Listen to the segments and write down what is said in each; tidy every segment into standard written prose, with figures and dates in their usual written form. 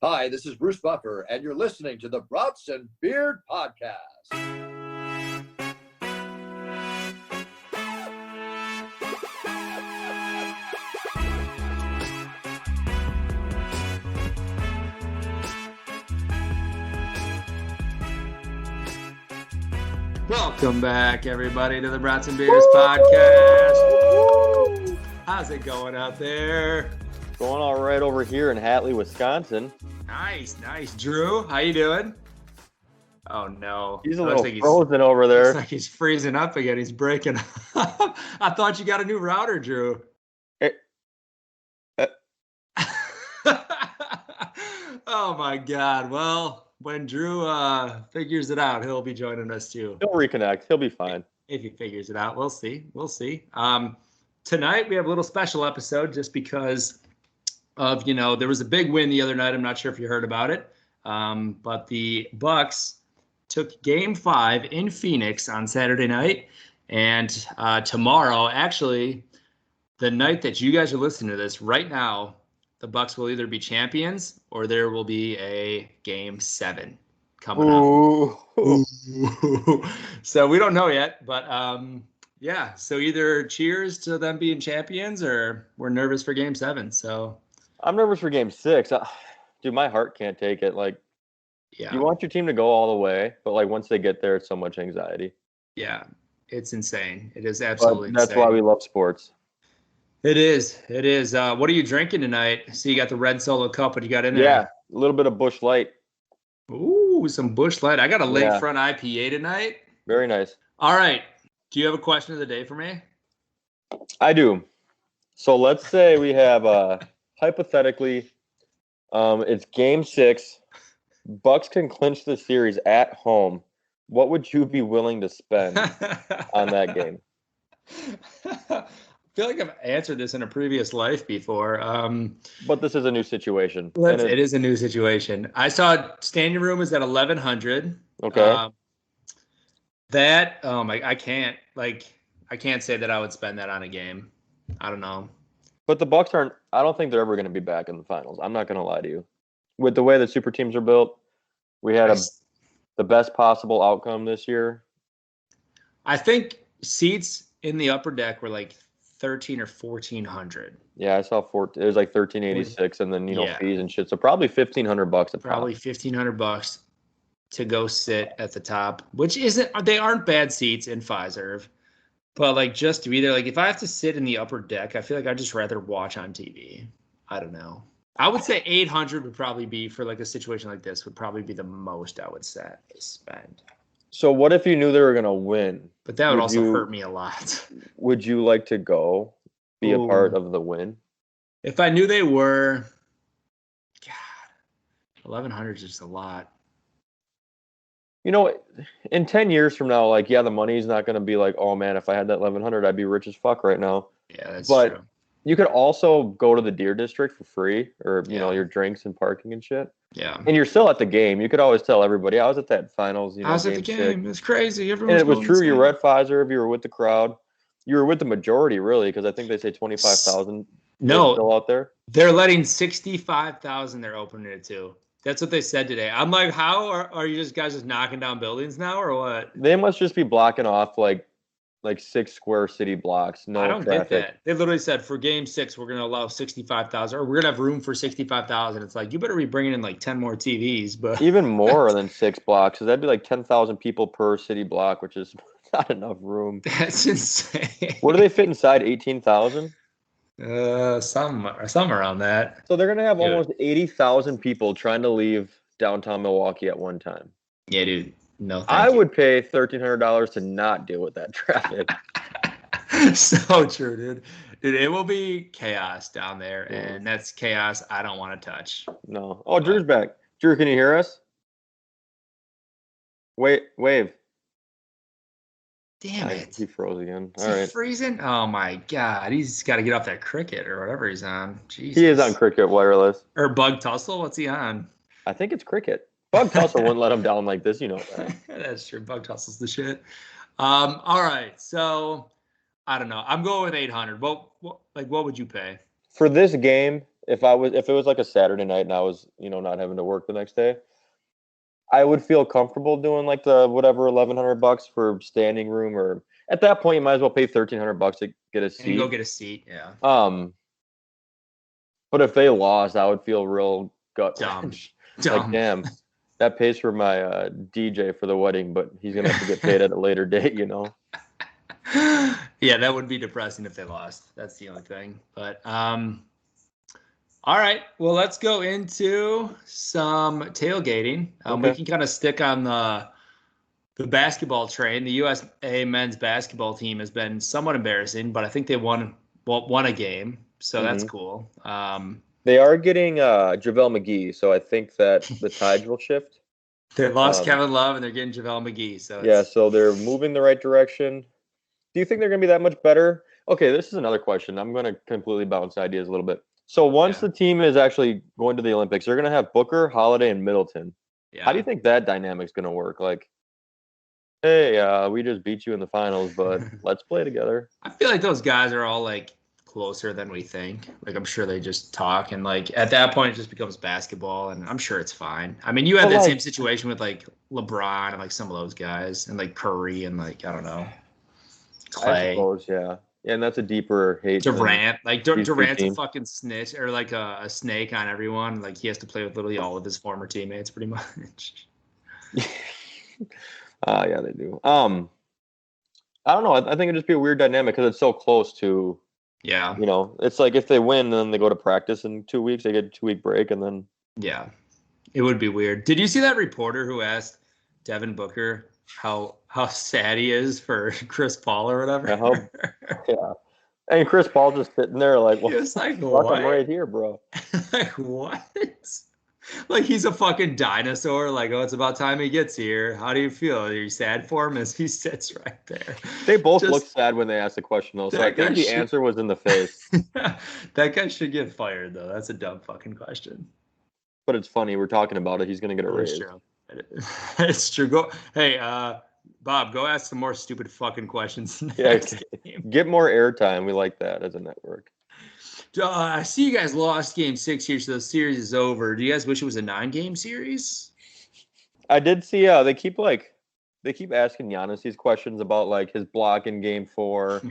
Hi, this is Bruce Buffer, and you're listening to the Brats and Beard Podcast. Welcome back, everybody, to the Brats and Beers Podcast. How's it going out there? Going all right over here in Hatley, Wisconsin. Nice. Drew, how you doing? Oh, no. He's a little frozen over there. Looks like he's freezing up again. He's breaking up. I thought you got a new router, Drew. Oh, my God. Well, when Drew figures it out, he'll be joining us, too. He'll reconnect. He'll be fine. If he figures it out, we'll see. Tonight, we have a little special episode just because of, there was a big win the other night. I'm not sure if you heard about it. But the Bucks took Game 5 in Phoenix on Saturday night. And tomorrow, actually, the night that you guys are listening to this right now, the Bucks will either be champions or there will be a Game 7 coming up. So we don't know yet, but yeah. So either cheers to them being champions or we're nervous for Game 7. So I'm nervous for Game 6. Dude, my heart can't take it. Yeah, you want your team to go all the way, but once they get there, it's so much anxiety. Yeah, it's insane. It is absolutely insane. That's why we love sports. It is. What are you drinking tonight? So you got the red Solo cup. What you got in there? Yeah, a little bit of Busch Light. Ooh, some Busch Light. I got a Lakefront IPA tonight. Very nice. All right. Do you have a question of the day for me? I do. So let's say we have hypothetically, it's Game 6. Bucks can clinch the series at home. What would you be willing to spend on that game? I feel like I've answered this in a previous life before. But this is a new situation. It is a new situation. I saw standing room is at 1,100. Okay. I can't say that I would spend that on a game. I don't know. But the Bucks I don't think they're ever going to be back in the finals. I'm not going to lie to you. With the way the super teams are built, we had the best possible outcome this year. I think seats in the upper deck were like 13 or 1,400. Yeah, I saw it was like 1,386, and then fees and shit. So probably $1,500 a pop. Probably $1,500 to go sit at the top, which they aren't bad seats in Fiserv, but just to be there, if I have to sit in the upper deck, I feel like I'd just rather watch on TV. I don't know. I would say 800 would probably be for a situation like this would probably be the most I would spend. So what if you knew they were going to win? But that would also hurt me a lot. Would you like to go be a part of the win? If I knew they were, God, 1,100 is just a lot. In 10 years from now, the money's not going to be oh man, if I had that 1,100, I'd be rich as fuck right now. Yeah, that's true. You could also go to the Deer District for free, or your drinks and parking and shit. Yeah. And you're still at the game. You could always tell everybody, I was at that finals. I was at the game. It's crazy. And it was true. You were at Fiserv. You were with the crowd. You were with the majority, really, because I think they say 25,000. No, still out there. They're letting 65,000. They're opening it to. That's what they said today. I'm like, how are you guys just knocking down buildings now, or what? They must just be blocking off like 6 square city blocks. No, I don't traffic. get that. They literally said for Game 6 we're going to allow 65,000, or we're going to have room for 65,000. It's you better be bringing in 10 more TVs, but even more than 6 blocks. So that'd be 10,000 people per city block, which is not enough room. That's insane. What do they fit inside? 18,000. Some around that. So they're going to have almost 80,000 people trying to leave downtown Milwaukee at one time. Yeah, dude. No, I would pay $1,300 to not deal with that traffic. So true, dude. Dude, it will be chaos down there, and that's chaos I don't want to touch. No. Oh, Drew's back. Drew, can you hear us? Wave. Damn it. He froze again. Is he freezing? Oh, my God. He's got to get off that Cricket or whatever he's on. Jesus. He is on Cricket Wireless. Or Bug Tussle? What's he on? I think it's Cricket. Bug Tussle wouldn't let him down like this, that. That's true. Bug Tussle's the shit. All right. So, I don't know. I'm going with 800. What would you pay? For this game, if it was like a Saturday night and I was, not having to work the next day, I would feel comfortable doing like the whatever $1,100 for standing room, or at that point you might as well pay $1,300 to get a seat. And go get a seat, yeah. But if they lost, I would feel real gut wrench. Like, damn, that pays for my DJ for the wedding, but he's gonna have to get paid at a later date, Yeah, that would be depressing if they lost. That's the only thing. But all right, well, let's go into some tailgating. Okay. We can kind of stick on the basketball train. The USA men's basketball team has been somewhat embarrassing, but I think they won a game, so that's cool. They are getting JaVale McGee, so I think that the tides will shift. They lost Kevin Love, and they're getting JaVale McGee. So so they're moving the right direction. Do you think they're going to be that much better? Okay, this is another question. I'm going to completely bounce ideas a little bit. So once the team is actually going to the Olympics, they're going to have Booker, Holiday, and Middleton. Yeah. How do you think that dynamic's going to work? Like, hey, we just beat you in the finals, but let's play together. I feel like those guys are all like closer than we think. Like, I'm sure they just talk, and like at that point it just becomes basketball, and I'm sure it's fine. I mean, you had that same situation with like LeBron and like some of those guys, and like Curry and like, I don't know, Clay. I suppose, yeah. And that's a deeper hate. Durant, like Durant's a fucking snitch, or like a snake on everyone. Like, he has to play with literally all of his former teammates, pretty much. Yeah, they do. I don't know. I think it'd just be a weird dynamic because it's so close to. Yeah. It's like if they win, then they go to practice in 2 weeks. They get a 2-week break, and then. Yeah, it would be weird. Did you see that reporter who asked Devin Booker how sad he is for Chris Paul or whatever? Yeah. And Chris Paul just sitting there like, well, like, what? I'm right here, bro. Like, what? Like, he's a fucking dinosaur. Like, oh, it's about time he gets here. How do you feel? Are you sad for him as he sits right there? They both look sad when they asked the question, though. So I think the answer was in the face. That guy should get fired, though. That's a dumb fucking question. But it's funny. We're talking about it. He's going to get a raise. It's true. Hey, Bob, go ask some more stupid fucking questions next game. Get more airtime. We like that as a network. I see you guys lost game 6 here, so the series is over. Do you guys wish it was a 9-game series? I did see they keep asking Giannis these questions about like his block in game 4,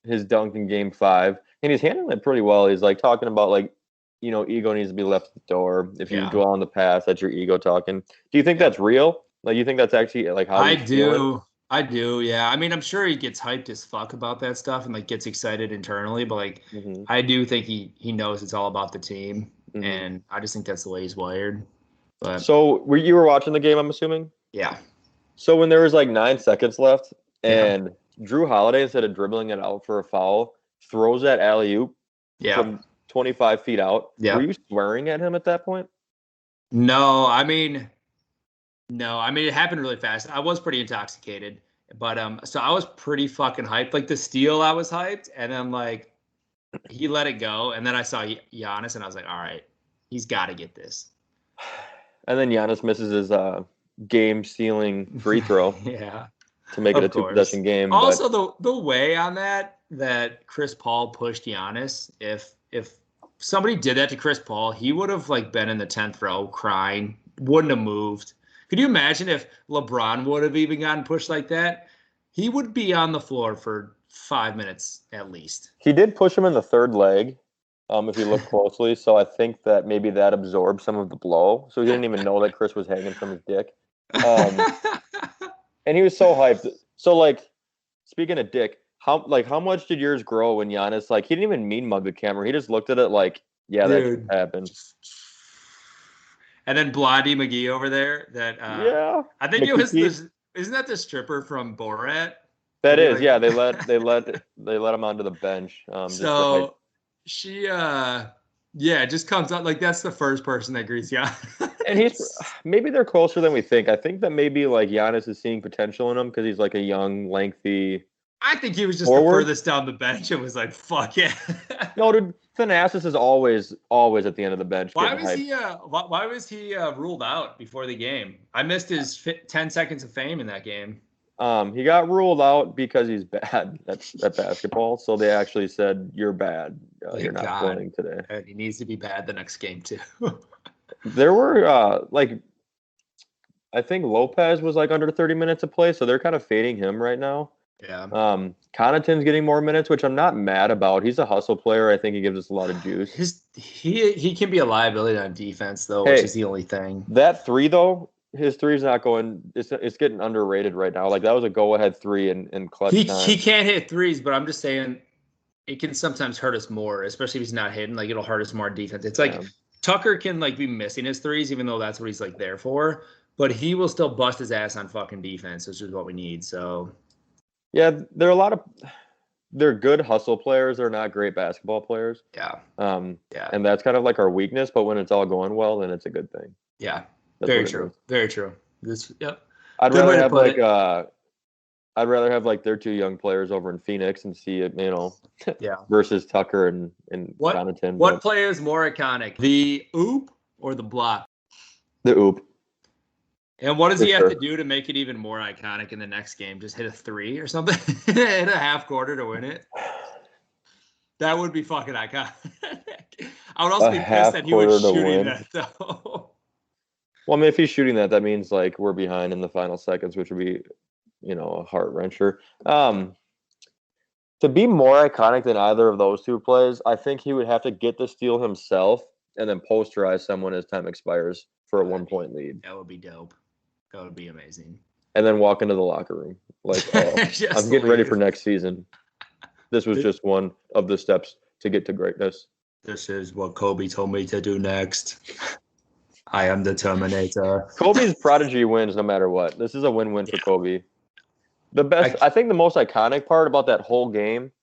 his dunk in game 5, and he's handling it pretty well. He's like talking about like, ego needs to be left at the door. If you dwell on the past, that's your ego talking. Do you think that's real? Like, you think that's actually like how I do? I do, yeah. I mean, I'm sure he gets hyped as fuck about that stuff and like gets excited internally, but like, I do think he knows it's all about the team, and I just think that's the way he's wired. But so you were watching the game, I'm assuming? Yeah. So when there was like 9 seconds left, and Drew Holiday, instead of dribbling it out for a foul, throws that alley-oop from 25 feet out. Yeah. Were you swearing at him at that point? No, I mean, it happened really fast. I was pretty intoxicated, but so I was pretty fucking hyped. Like the steal, I was hyped, and then like he let it go, and then I saw Giannis, and I was like, all right, he's got to get this. And then Giannis misses his game-sealing free throw. To make it a 2-possession game. Also, the way on that Chris Paul pushed Giannis, if somebody did that to Chris Paul, he would have like been in the 10th row crying, wouldn't have moved. Could you imagine if LeBron would have even gotten pushed like that? He would be on the floor for 5 minutes at least. He did push him in the third leg, if you look closely. So I think that maybe that absorbed some of the blow. So he didn't even know that Chris was hanging from his dick. And he was so hyped. So like, speaking of dick, how much did yours grow when Giannis, like, he didn't even mean mug the camera. He just looked at it like, yeah, that just happened. And then Blondie McGee over there, I think it was this. Isn't that the stripper from Borat? That is, like, yeah. They let him onto the bench. So she, just comes out like that's the first person that greets Giannis. And maybe they're closer than we think. I think that maybe like Giannis is seeing potential in him because he's like a young, lengthy. I think he was just the furthest down the bench and was like, "Fuck yeah." No, dude, Thanasis is always at the end of the bench. Why was he ruled out before the game? I missed his 10 seconds of fame in that game. He got ruled out because he's bad at basketball. So they actually said, "You're bad. You're not playing today." And he needs to be bad the next game too. There were I think Lopez was like under 30 minutes of play, so they're kind of fading him right now. Yeah. Connaughton's getting more minutes, which I'm not mad about. He's a hustle player. I think he gives us a lot of juice. He can be a liability on defense though, which is the only thing. That three though, his three's not going. It's getting underrated right now. Like that was a go-ahead three in clutch time. He can't hit threes, but I'm just saying it can sometimes hurt us more, especially if he's not hitting. Like it'll hurt us more on defense. It's like Tucker can like be missing his threes, even though that's what he's like there for. But he will still bust his ass on fucking defense, which is what we need. So, yeah, they're good hustle players. They're not great basketball players. Yeah. And that's kind of like our weakness. But when it's all going well, then it's a good thing. Yeah. Very true. Very true. Yep. I'd rather have like their two young players over in Phoenix and see it, versus Tucker and Connaughton. What play is more iconic, the oop or the block? The oop. And what does he have to do to make it even more iconic in the next game? Just hit a three or something? Hit a half quarter to win it? That would be fucking iconic. I would also be pissed that he was shooting that, though. Well, I mean, if he's shooting that, that means, like, we're behind in the final seconds, which would be, a heart-wrencher. To be more iconic than either of those two plays, I think he would have to get the steal himself and then posterize someone as time expires for a 1-point lead. That would be dope. That would be amazing. And then walk into the locker room. Like, I'm getting ready for next season. This was just one of the steps to get to greatness. This is what Kobe told me to do next. I am the Terminator. Kobe's prodigy wins no matter what. This is a win-win for Kobe. I think the most iconic part about that whole game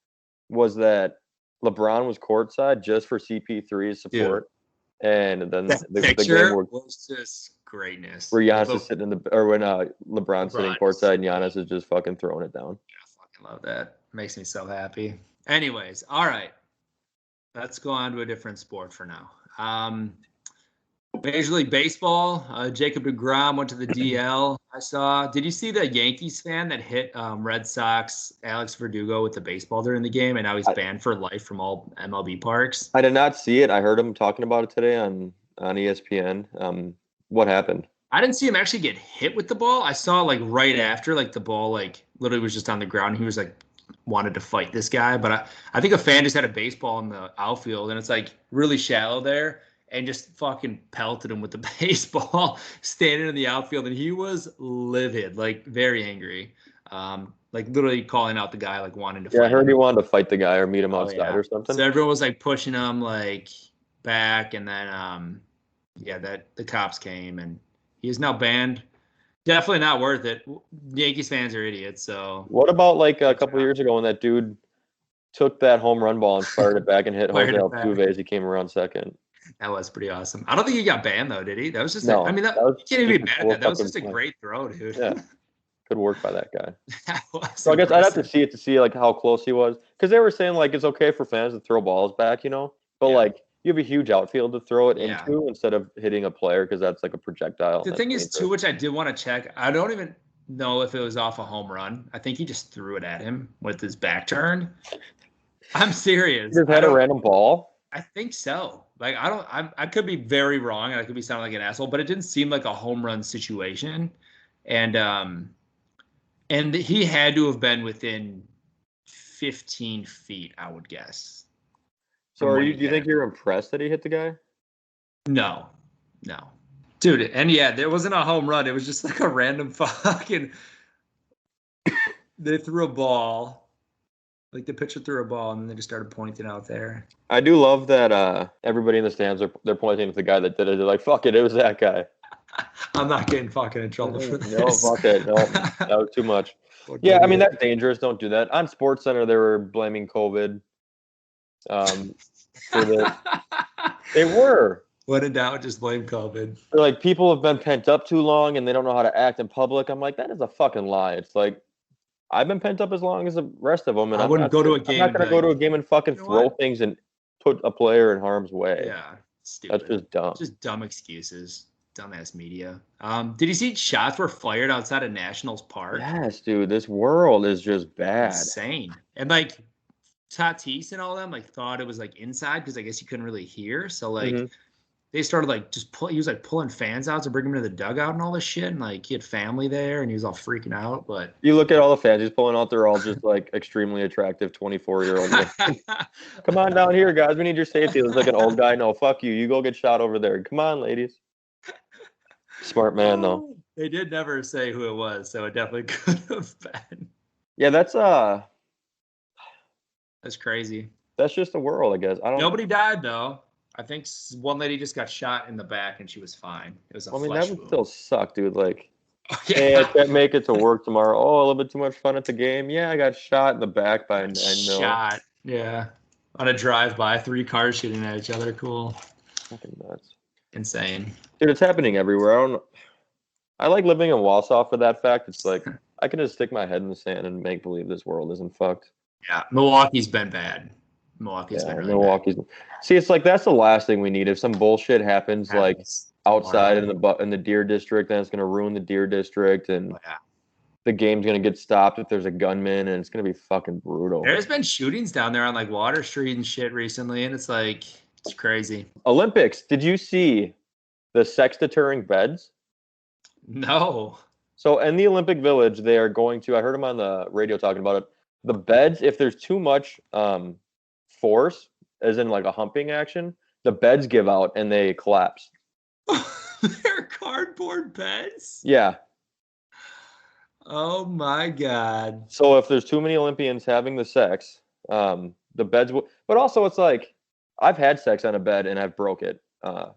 was that LeBron was courtside just for CP3's support. And then the game was just greatness. Where Giannis is sitting when LeBron's sitting courtside and Giannis is just fucking throwing it down. Yeah, I fucking love that. Makes me so happy. Anyways, all right. Let's go on to a different sport for now. Major League Baseball, Jacob deGrom went to the DL. I saw. Did you see the Yankees fan that hit Red Sox Alex Verdugo with the baseball during the game, and now he's banned for life from all MLB parks? I did not see it. I heard him talking about it today on ESPN. What happened? I didn't see him actually get hit with the ball. I saw like right after, like the ball like literally was just on the ground. He was like wanted to fight this guy, but I think a fan just had a baseball in the outfield, and it's like really shallow there. And just fucking pelted him with the baseball standing in the outfield. And he was livid, like very angry. Like literally calling out the guy, like wanting to fight. Yeah, I heard he wanted to fight the guy or meet him outside or something. So everyone was like pushing him like back. And then, the cops came and he is now banned. Definitely not worth it. Yankees fans are idiots. So what about like a couple of years ago when that dude took that home run ball and fired it back and hit Jose Altuve as he came around second? That was pretty awesome. I don't think he got banned though, did he? That was just you can't even be mad at that. That was just a great throw, dude. Yeah. Good work by that guy. So I guess I'd have to see it to see like how close he was. Because they were saying like it's okay for fans to throw balls back, but like you have a huge outfield to throw it into instead of hitting a player because that's like a projectile. The thing is too, which I did want to check, I don't even know if it was off a home run. I think he just threw it at him with his back turned. I'm serious. He just had a random ball? I think so. Like, I could be very wrong and I could be sounding like an asshole, but it didn't seem like a home run situation. And he had to have been within 15 feet, I would guess. So do you think you're impressed that he hit the guy? No. Dude, and there wasn't a home run. It was just like a random fucking they threw a ball. Like the pitcher threw a ball and then they just started pointing out there. I do love that everybody in the stands they're pointing at the guy that did it. They're like, "Fuck it, it was that guy." I'm not getting fucking in trouble for this. No, fuck it. No, that was too much. Yeah, I mean that's dangerous. Don't do that. On SportsCenter, they were blaming COVID. For this. They were. When in doubt, just blame COVID. They're like, people have been pent up too long and they don't know how to act in public. I'm like, that is a fucking lie. It's like, I've been pent up as long as the rest of them, and I wouldn't go to a game. I'm not going to go to a game and fucking throw things and put a player in harm's way. Yeah, stupid. That's just dumb. Just dumb excuses. dumbass media. Did you see shots were fired outside of Nationals Park? Yes, dude. This world is just bad. Insane. And like Tatis and all them like thought it was like inside because I guess you couldn't really hear. So like they started like just he was like pulling fans out to bring him to the dugout and all this shit. And like he had family there and he was all freaking out. But You look at all the fans he's pulling out, they're all just like extremely attractive 24-year-old. Come on down here, guys. We need your safety. It's like an old guy. No, fuck you. You go get shot over there. Come on, ladies. Smart man, though. They did never say who it was, so it definitely could have been. Yeah, that's crazy. That's just the world, I guess. Nobody died though. I think one lady just got shot in the back and she was fine. It was a flesh that would wound. still suck, dude. Like, hey, I can't make it to work tomorrow. Oh, a little bit too much fun at the game. Yeah, I got shot in the back by a 9 mil. Shot, yeah. On a drive-by, 3 cars shooting at each other. Cool. Fucking nuts. Insane. Dude, it's happening everywhere. I like living in Wausau for that fact. It's like I can just stick my head in the sand and make believe this world isn't fucked. Yeah, Milwaukee's been bad. Milwaukee's been really bad. See, it's like that's the last thing we need. If some bullshit happens like outside in the Deer District, then it's gonna ruin the Deer District, and the game's gonna get stopped if there's a gunman, and it's gonna be fucking brutal. There's been shootings down there on like Water Street and shit recently, and it's like it's crazy. Olympics. Did you see the sex deterring beds? No. So in the Olympic Village, they are going to. I heard them on the radio talking about it. The beds, if there's too much force, as in like a humping action, the beds give out and they collapse. They're cardboard beds? Yeah. Oh my God. So if there's too many Olympians having the sex, the beds will. But also, it's like I've had sex on a bed and I've broke it.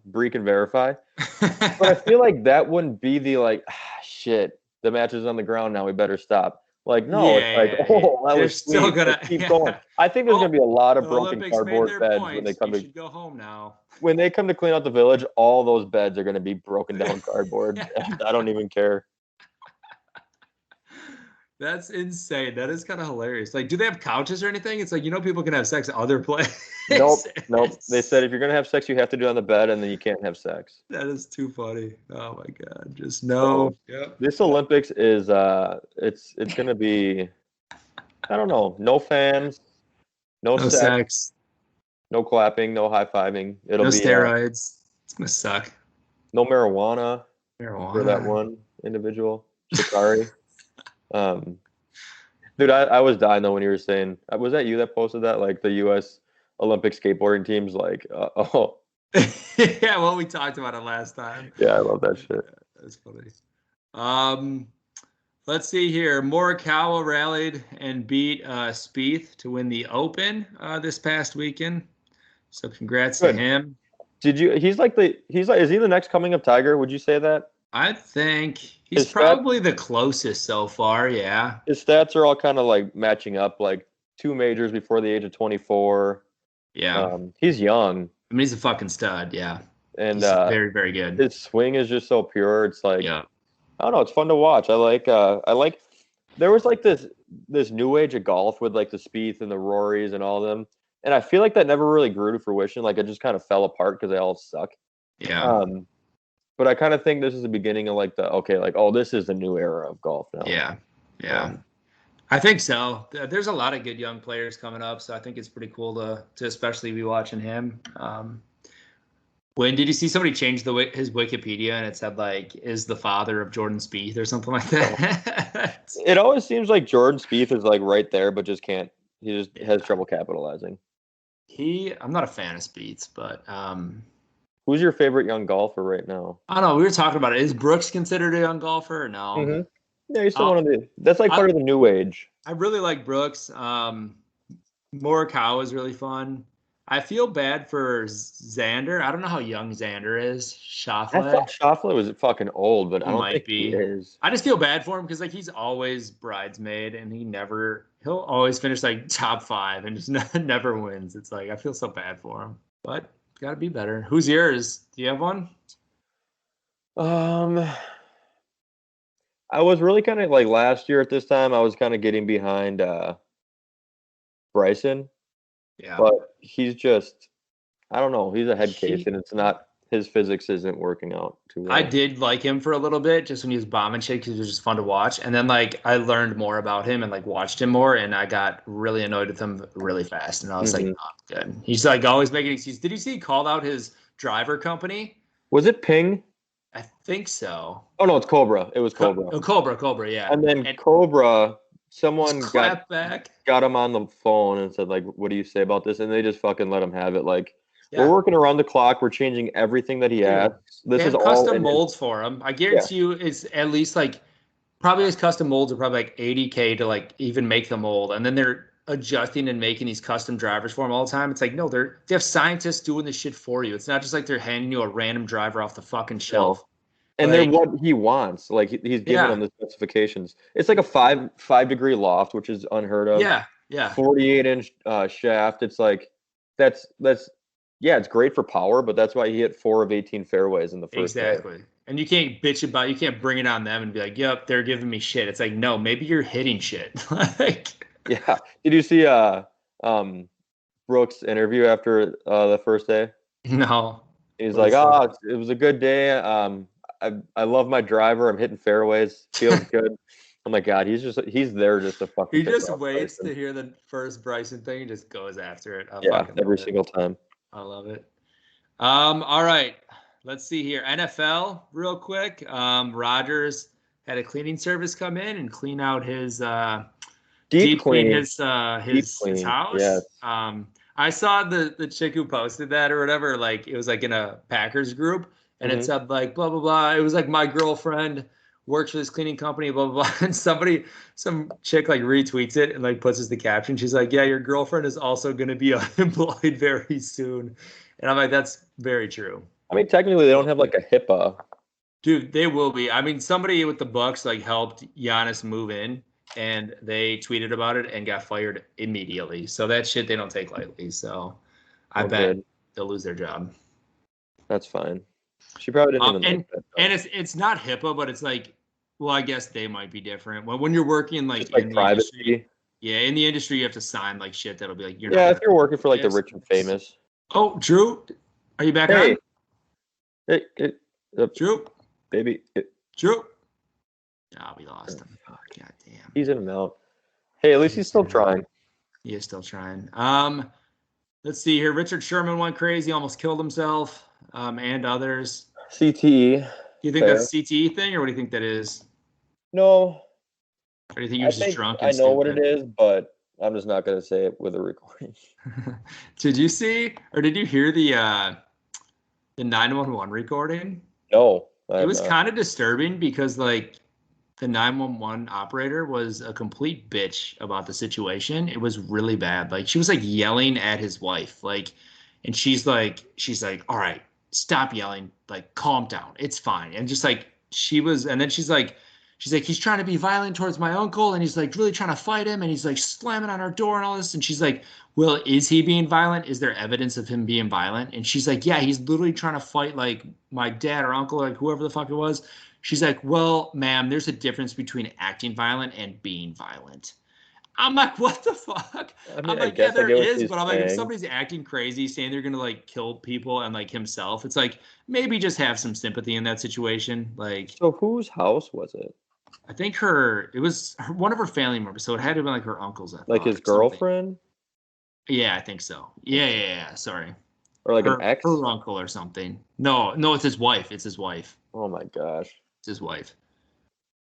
Bree can verify. But I feel like that wouldn't be the like, shit, the match is on the ground now, we better stop. Like, no, it's like, that was still sweet. gonna Let's keep going. I think there's gonna be a lot of broken Olympics cardboard beds points. when they come to go home now. When they come to clean out the village. All those beds are gonna be broken down cardboard. I don't even care. That's insane. That is kind of hilarious. Like, do they have couches or anything? It's like, people can have sex other places. Nope. They said if you're gonna have sex, you have to do it on the bed, and then you can't have sex. That is too funny. Oh my God. Just no. So, this Olympics is it's gonna be, I don't know, no fans, no sex, no clapping, no high fiving. It'll be steroids. It's gonna suck. No marijuana for that one individual, Shikari. Dude, I was dying though when you were saying, was that you that posted that? Like the U.S. Olympic skateboarding teams, like, yeah, well, we talked about it last time. Yeah, I love that shit. That's funny. Let's see here. Morikawa rallied and beat Spieth to win the Open this past weekend. So congrats to him. Is he the next coming of Tiger? Would you say that? I think he's probably the closest so far, yeah. His stats are all kind of like matching up, like 2 majors before the age of 24. Yeah. He's young. I mean, he's a fucking stud, yeah. And he's very, very good. His swing is just so pure. It's like, I don't know, it's fun to watch. I like there was like this new age of golf with like the Spieth and the Rorys and all of them. And I feel like that never really grew to fruition. Like it just kind of fell apart because they all suck. Yeah. But I kind of think this is the beginning of like this is the new era of golf now. Yeah. Yeah. I think so. There's a lot of good young players coming up, so I think it's pretty cool to especially be watching him. When did you see somebody change his Wikipedia and it said like is the father of Jordan Spieth or something like that? It always seems like Jordan Spieth is like right there, but just can't. He just has trouble capitalizing. I'm not a fan of Spieth, but who's your favorite young golfer right now? I don't know. We were talking about it. Is Brooks considered a young golfer or no? Mm-hmm. Yeah, he's still one of the. That's like part of the new age. I really like Brooks. Morikawa is really fun. I feel bad for Xander. I don't know how young Xander is. Schauffele. I thought Schauffele was fucking old, but I don't think he is. I just feel bad for him because like he's always bridesmaid and he'll always finish like top 5 and just never wins. It's like I feel so bad for him, but got to be better. Who's yours? Do you have one? I was really kind of like last year at this time. I was kind of getting behind Bryson. Yeah, but he's just, I don't know. He's a head case, and it's not. his physics isn't working out too well. I did like him for a little bit, just when he was bombing shit, because it was just fun to watch. And then like I learned more about him and like watched him more, and I got really annoyed with him really fast. And I was like, not good. He's like always making excuses. Did you see he called out his driver company? Was it Ping? I think so. Oh no, it's Cobra. It was Cobra. Cobra, yeah. And then Cobra, someone got him on the phone and said like, "What do you say about this?" And they just fucking let him have it. Like, yeah. We're working around the clock. We're changing everything that he asks. This is all custom molds for him. I guarantee you, it's at least like probably his custom molds are probably like $80K to like even make the mold, and then they're adjusting and making these custom drivers for him all the time. It's like no, they have scientists doing this shit for you. It's not just like they're handing you a random driver off the fucking shelf. No. And like, they're what he wants. Like he's giving them the specifications. It's like a 5-degree loft, which is unheard of. Yeah. 48-inch shaft. It's like that's it's great for power, but that's why he hit 4 of 18 fairways in the first day. And you can't bitch about, you can't bring it on them and be like, yep, they're giving me shit. It's like, no, maybe you're hitting shit. Yeah. Did you see Brooks' interview after the first day? No. He's like, it was a good day. I love my driver. I'm hitting fairways. Feels good. Oh my God, he's there just to fucking. He just waits to hear the first Bryson thing and just goes after it. Every single time. I love it. All right, let's see here. NFL, real quick. Rodgers had a cleaning service come in and clean out his deep clean his house. Yes. I saw the chick who posted that or whatever. Like it was like in a Packers group, and it said like blah blah blah. It was like my girlfriend works for this cleaning company, blah blah blah. And some chick like retweets it and like puts as the caption. She's like, "Yeah, your girlfriend is also going to be unemployed very soon." And I'm like, "That's very true." I mean, technically, they don't have like a HIPAA. Dude, they will be. I mean, somebody with the Bucks like helped Giannis move in, and they tweeted about it and got fired immediately. So that shit they don't take lightly. So I bet they'll lose their job. That's fine. She probably didn't even. And it's not HIPAA, but it's like, well, I guess they might be different. When you're working like in privacy. The industry, in the industry you have to sign like shit that'll be like you're if you're working for like the rich and famous. Oh, Drew, are you back on? Hey, Drew, baby, Drew. Oh, we lost him. Oh, God damn. He's in and out. Hey, at least he's still trying. He is still trying. Let's see here. Richard Sherman went crazy, almost killed himself, and others. CTE. Do you think that's a CTE thing, or what do you think that is? No. Or do you think he was just drunk? I know what it is, but I'm just not going to say it with a recording. Did you see, or did you hear the 911 recording? No. It was kind of disturbing because, like, the 911 operator was a complete bitch about the situation. It was really bad. Like, she was like yelling at his wife, like, and she's like, all right, stop yelling, like, calm down, it's fine. And just like and then she's like, he's trying to be violent towards my uncle, and he's like really trying to fight him, and he's like slamming on our door and all this. And she's like, well, is he being violent? Is there evidence of him being violent? And she's like, yeah, he's literally trying to fight like my dad or uncle, like whoever the fuck it was. She's like, well, ma'am, there's a difference between acting violent and being violent. I'm like, what the fuck? I mean, I'm like, yeah, there is, but I'm like, if somebody's acting crazy, saying they're gonna like kill people and like himself, it's like maybe just have some sympathy in that situation. Like, so whose house was it? I think it was one of her family members, so it had to have been like her uncle's. Like his girlfriend? Yeah, I think so. Yeah. Sorry. Or like an ex? Her uncle or something. No, it's his wife. It's his wife. Oh my gosh. It's his wife.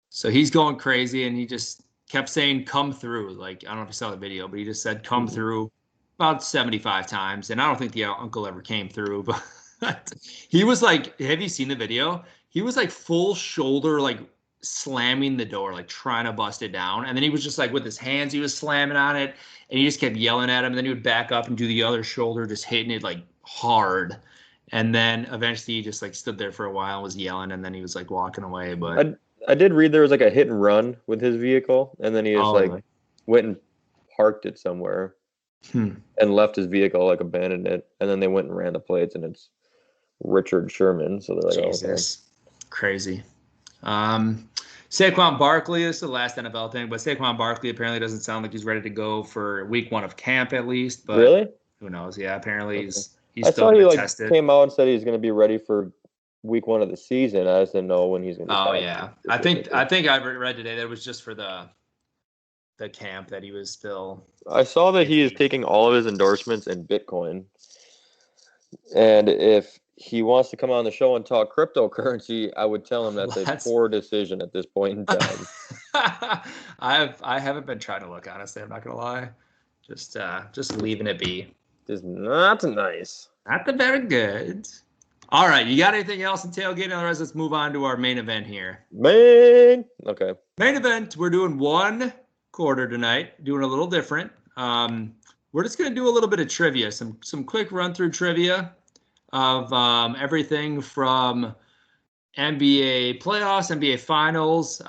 So he's going crazy, and he just kept saying, come through. Like, I don't know if you saw the video, but he just said, come through about 75 times. And I don't think the uncle ever came through, but he was like, have you seen the video? He was like full shoulder, like slamming the door, like trying to bust it down. And then he was just like with his hands, he was slamming on it, and he just kept yelling at him. And then he would back up and do the other shoulder, just hitting it like hard. And then eventually he just like stood there for a while, was yelling, and then he was like walking away. But I did read there was like a hit and run with his vehicle, and then he just went and parked it somewhere and left his vehicle, like abandoned it, and then they went and ran the plates, and it's Richard Sherman. So they're like, Jesus, crazy. Saquon Barkley is the last NFL thing, but Saquon Barkley apparently doesn't sound like he's ready to go for week 1 of camp at least. But really? Who knows? Yeah, apparently he's He's I still saw he going to test it. came out and said he's going to be ready for week 1 of the season. I just didn't know when he's going to be. Oh yeah, I think I read today that it was just for the camp that he was still. I saw that he is taking all of his endorsements in Bitcoin, and if he wants to come on the show and talk cryptocurrency, I would tell him that's a poor decision at this point in time. I haven't been trying to look, honestly. I'm not gonna lie. Just leaving it be. Just not nice. Not the very good. All right, you got anything else in tailgating? Otherwise, let's move on to our main event here. Okay. Main event. We're doing one quarter tonight. Doing a little different. We're just gonna do a little bit of trivia. Some quick run through trivia of everything from NBA playoffs, NBA finals,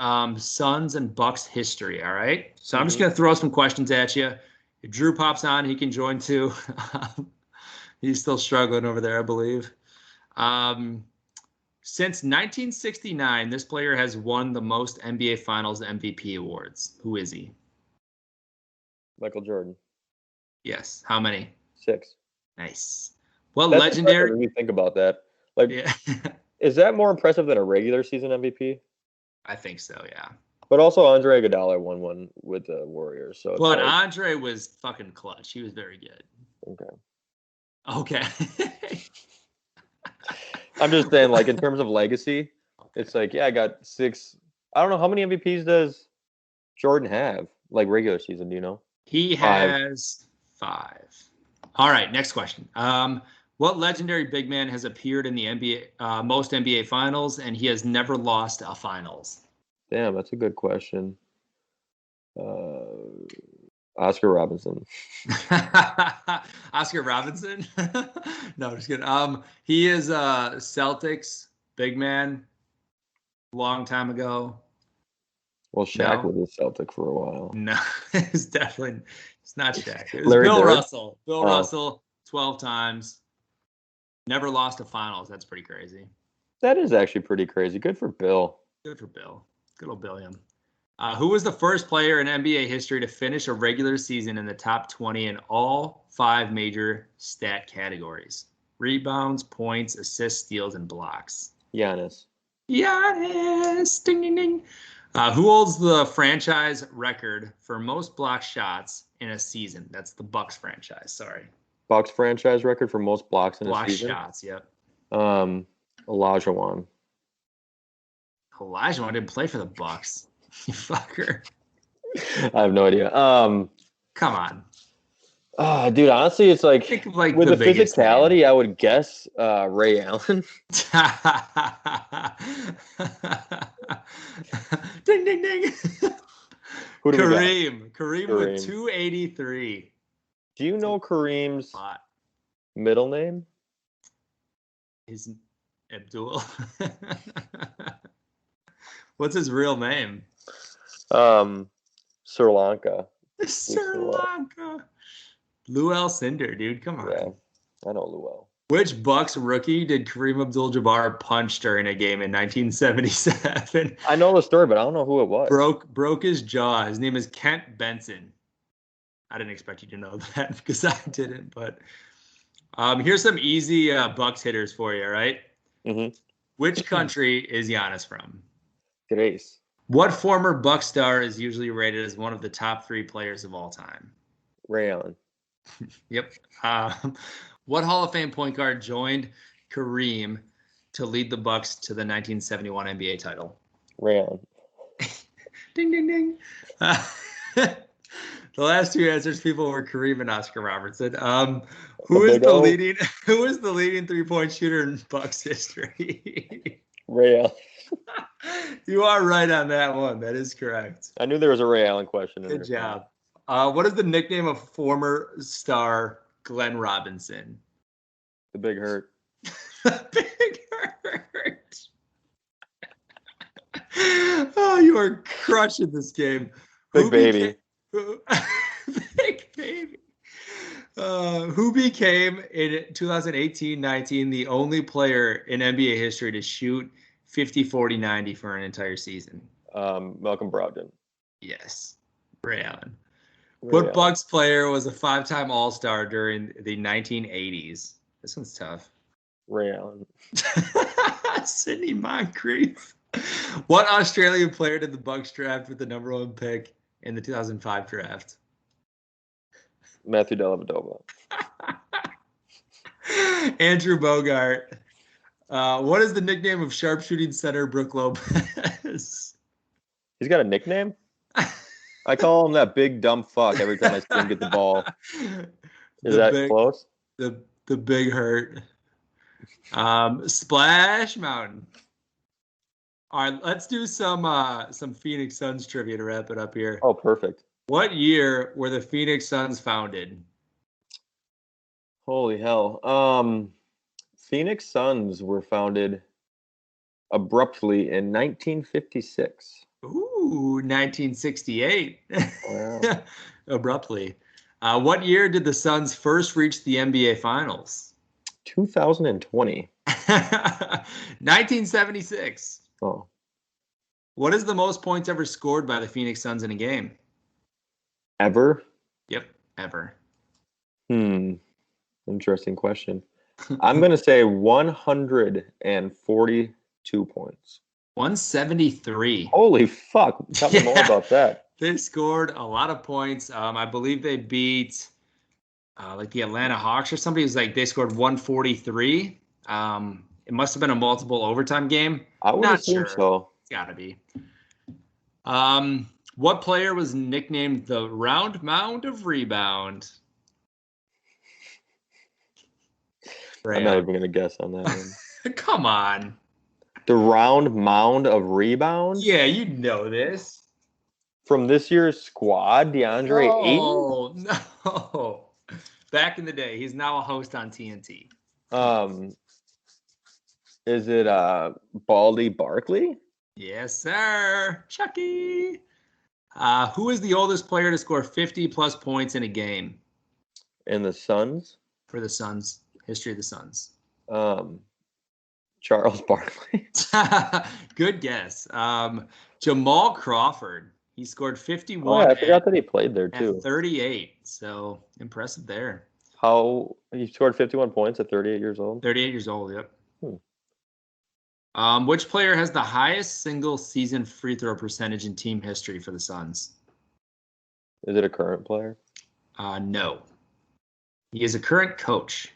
Suns and Bucks history. All right. So I'm just gonna throw some questions at you. If Drew pops on, he can join too. He's still struggling over there, I believe. Since 1969, this player has won the most NBA Finals MVP awards. Who is he? Michael Jordan. Yes. How many? 6. Nice. Well, That's legendary. when you think about that. Yeah. Is that more impressive than a regular season MVP? I think so, yeah. But also Andre Iguodala won one with the Warriors. So but Andre was fucking clutch. He was very good. Okay. I'm just saying, in terms of legacy, it's I got 6. I don't know, how many MVPs does Jordan have? Regular season, do you know? He has 5. All right, next question. What legendary big man has appeared in the NBA most NBA finals and he has never lost a finals? Damn, that's a good question. Oscar Robinson. Oscar Robinson? No, just kidding. He is a Celtics big man long time ago. Well, Shaq was a Celtic for a while. No, it's not Shaq. It was Bill Russell. Bill Russell, 12 times. Never lost a finals. That's pretty crazy. That is actually pretty crazy. Good for Bill. Good for Bill. Good old Billiam. Who was the first player in NBA history to finish a regular season in the top 20 in all 5 major stat categories? Rebounds, points, assists, steals, and blocks. Giannis. Ding, ding, ding. Who holds the franchise record for most block shots in a season? That's the Bucks franchise. Sorry. Bucks franchise record for most blocks in a season? Block shots, yep. Olajuwon. Olajuwon didn't play for the Bucks. You fucker. I have no idea. Come on. Dude, honestly, it's think of with the physicality, name. I would guess Ray Allen. Ding, ding, ding. Kareem with 283. Do you know Kareem's middle name? Is Abdul. What's his real name? Sri Lanka. Sri Lanka. Lou Cinder, dude. Come on. Yeah, I know Lou. Which Bucks rookie did Kareem Abdul-Jabbar punch during a game in 1977? I know the story, but I don't know who it was. Broke his jaw. His name is Kent Benson. I didn't expect you to know that because I didn't. But here's some easy Bucks hitters for you, all right? Mm-hmm. Which country is Giannis from? Greece. What former Bucks star is usually rated as one of the top 3 players of all time? Ray Allen. Yep. What Hall of Fame point guard joined Kareem to lead the Bucks to the 1971 NBA title? Ray Allen. Ding, ding, ding. The last 2 answers, people were Kareem and Oscar Robertson. Who is the leading 3-point shooter in Bucks history? Ray Allen. You are right on that one. That is correct. I knew there was a Ray Allen question. Good job. What is the nickname of former star Glenn Robinson? The Big Hurt. The Big Hurt. Oh, you are crushing this game. Big Baby. Big Baby. Who became in 2018-19 the only player in NBA history to shoot 50, 40, 90 for an entire season? Malcolm Brogdon. Yes. Ray Allen. What Bucks player was a 5-time All-Star during the 1980s? This one's tough. Ray Allen. Sidney Moncrief. What Australian player did the Bucks draft with the number 1 pick in the 2005 draft? Matthew Dellavedova. Andrew Bogart. What is the nickname of sharpshooting center Brook Lopez? He's got a nickname? I call him that big dumb fuck every time I see him get the ball. Is that close? The big hurt. Splash Mountain. All right, let's do some Phoenix Suns trivia to wrap it up here. Oh, perfect. What year were the Phoenix Suns founded? Holy hell. Phoenix Suns were founded abruptly in 1956. Ooh, 1968. Wow. Abruptly. What year did the Suns first reach the NBA Finals? 2020. 1976. Oh. What is the most points ever scored by the Phoenix Suns in a game? Ever? Yep, ever. Interesting question. I'm going to say 142 points. 173. Holy fuck. Tell me more about that. They scored a lot of points. I believe they beat like the Atlanta Hawks or somebody. It was like they scored 143. It must have been a multiple overtime game. I would assume so. It's got to be. What player was nicknamed the Round Mound of Rebound? I'm not even going to guess on that one. Come on. The Round Mound of Rebound? Yeah, you know this. From this year's squad, DeAndre Ayton? Oh, no. Back in the day. He's now a host on TNT. Is it Baldy Barkley? Yes, sir. Chucky. Who is the oldest player to score 50-plus points in a game? In the Suns? For the Suns. History of the Suns. Charles Barkley. Good guess. Jamal Crawford. He scored 51. Oh, I forgot that he played there too. At 38. So impressive there. How he scored 51 points at 38 years old? 38 years old, yep. Which player has the highest single season free throw percentage in team history for the Suns? Is it a current player? No. He is a current coach.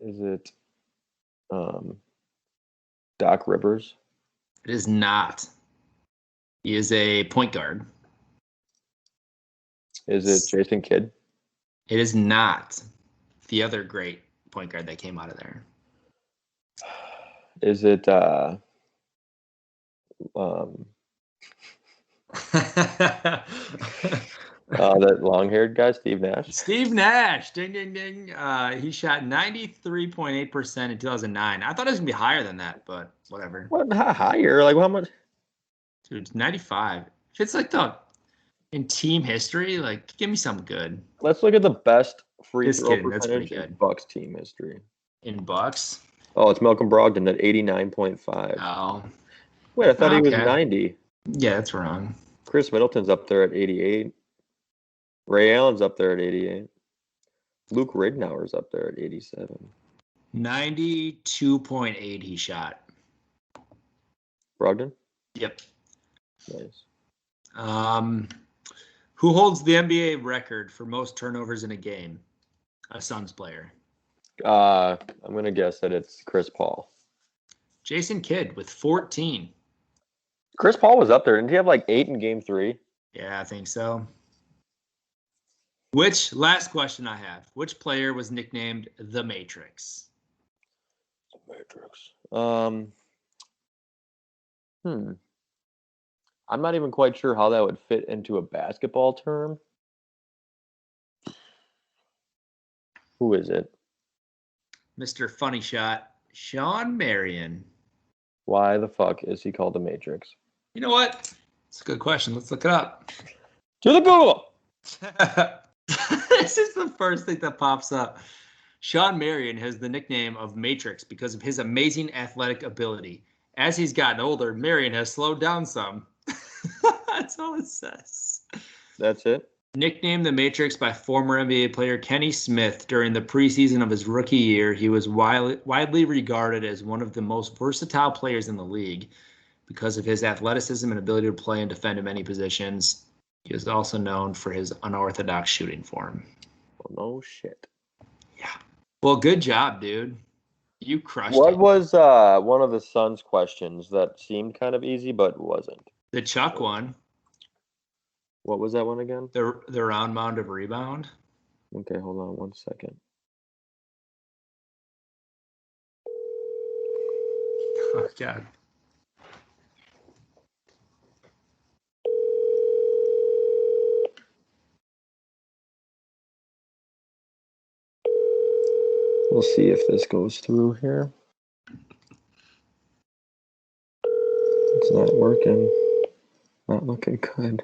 Is it Doc Rivers? It is not. He is a point guard. Is it Jason Kidd? It is not. The other great point guard that came out of there. Is it that long-haired guy, Steve Nash? Steve Nash. Ding, ding, ding. He shot 93.8% in 2009. I thought it was going to be higher than that, but whatever. What, higher? Like, how much? Dude, it's 95. If it's like in team history, like, give me something good. Let's look at the best free throw That's pretty percentage good. in Bucks team history. In Bucks? Oh, it's Malcolm Brogdon at 89.5. Oh. Wait, I thought he was 90. Yeah, that's wrong. Chris Middleton's up there at 88. Ray Allen's up there at 88. Luke Ridnour's up there at 87. 92.8 he shot. Brogdon? Yep. Nice. Who holds the NBA record for most turnovers in a game? A Suns player. I'm going to guess that it's Chris Paul. Jason Kidd with 14. Chris Paul was up there. Didn't he have like 8 in game 3? Yeah, I think so. Last question I have. Which player was nicknamed the Matrix? The Matrix. I'm not even quite sure how that would fit into a basketball term. Who is it? Mr. Funny Shot, Sean Marion. Why the fuck is he called the Matrix? You know what? It's a good question. Let's look it up. To the Google! This is the first thing that pops up. Sean Marion has the nickname of Matrix because of his amazing athletic ability. As he's gotten older, Marion has slowed down some. That's all it says. That's it? Nicknamed the Matrix by former NBA player Kenny Smith during the preseason of his rookie year, he was widely regarded as one of the most versatile players in the league because of his athleticism and ability to play and defend in many positions. He is also known for his unorthodox shooting form. Well, no shit. Yeah. Well, good job, dude. You crushed What it. was one of the Suns' questions that seemed kind of easy but wasn't? The Chuck one. What was that one again? The round mound of rebound. Okay, hold on 1 second. Oh, God. We'll see if this goes through here. It's not working. Not looking good.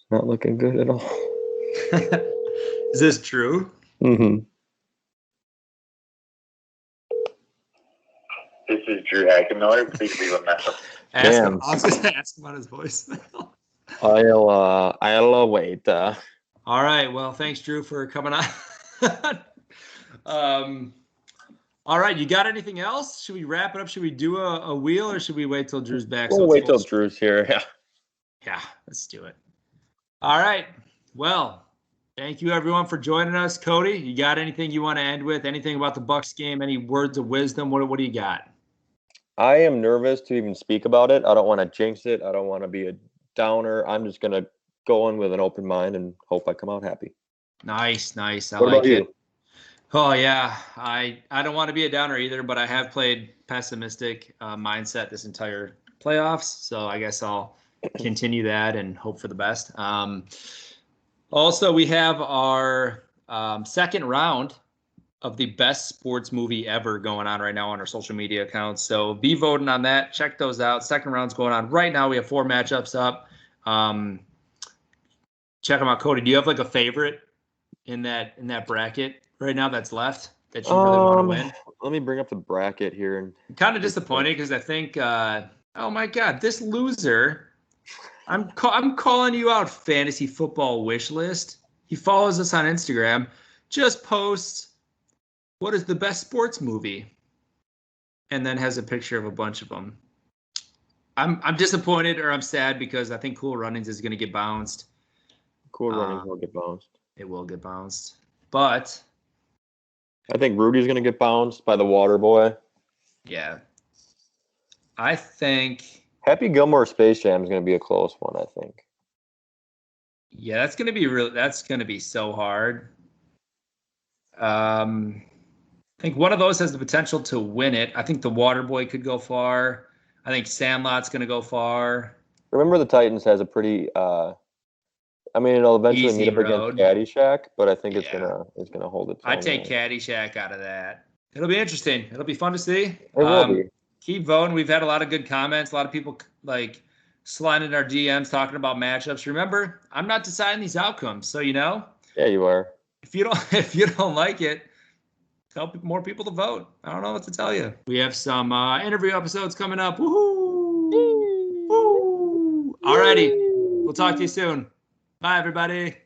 Not looking good at all. Is this true? Mm-hmm. This is Drew Hackenmiller. Please leave a message. Ask him. I was just going to ask him about his voicemail. I'll wait. All right. Well, thanks, Drew, for coming on. All right. You got anything else? Should we wrap it up? Should we do a wheel or should we wait till Drew's back? We'll wait till Drew's here. Yeah. Yeah, let's do it. All right. Well, thank you everyone for joining us. Cody, you got anything you want to end with? Anything about the Bucks game? Any words of wisdom? What do you got? I am nervous to even speak about it. I don't want to jinx it. I don't want to be a downer. I'm just gonna go in with an open mind and hope I come out happy. Nice. I What like about it. you? Oh yeah, I don't want to be a downer either, but I have played pessimistic mindset this entire playoffs, so I guess I'll continue that and hope for the best. Also, we have our second round of the best sports movie ever going on right now on our social media accounts. So be voting on that. Check those out. Second round's going on right now. We have 4 matchups up. Check them out. Cody, do you have like a favorite in that bracket right now that's left that you really want to win? Let me bring up the bracket here. I'm kind of disappointed because I think, oh my God, this loser. I'm calling you out, fantasy football wish list. He follows us on Instagram. Just posts what is the best sports movie, and then has a picture of a bunch of them. I'm disappointed or I'm sad because I think Cool Runnings is going to get bounced. Cool Runnings will get bounced. It will get bounced, but I think Rudy's going to get bounced by the Water Boy. Yeah, I think Happy Gilmore Space Jam is going to be a close one. I think. Yeah, that's going to be real. That's going to be so hard. I think one of those has the potential to win it. I think the Waterboy could go far. I think Sandlot's going to go far. Remember, the Titans has a pretty. I mean, it'll eventually Easy meet up road. against Caddyshack, but I think it's Yeah. gonna hold its own. I take Caddyshack out of that. It'll be interesting. It'll be fun to see. It will be. Keep voting. We've had a lot of good comments. A lot of people like sliding in our DMs talking about matchups. Remember, I'm not deciding these outcomes, so Yeah, you are. if you don't like it, tell more people to vote. I don't know what to tell you. We have some interview episodes coming up. Woohoo! Woo! Alrighty. We'll talk to you soon. Bye, everybody.